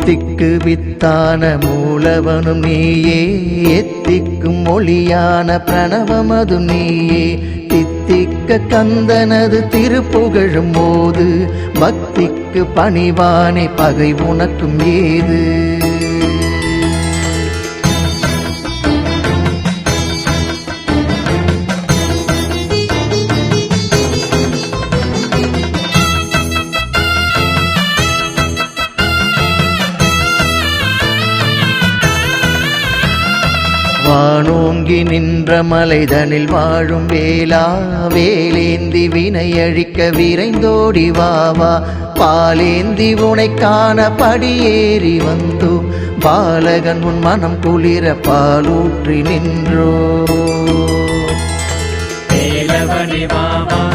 முத்திக்கு வித்தான மூலவனும் நீயே, எத்திக்கும் மொழியான பிரணவமதும் நீயே. தித்திக்க கந்தனது திருப்புகழும் போது, பக்திக்கு பணிவானே பகை உனக்கும் ஏது. வானோங்கி நின்ற மலைதனில் வாழும் வேளா, வேலேந்தி வினையழிக்க விரைந்தோடி வாவா. பாலேந்தி உனைக்கான படியேறி வந்தோ, பாலகன் உன் மனம் குளிர பாலூற்றி நின்றோ. வேலவனே வாவா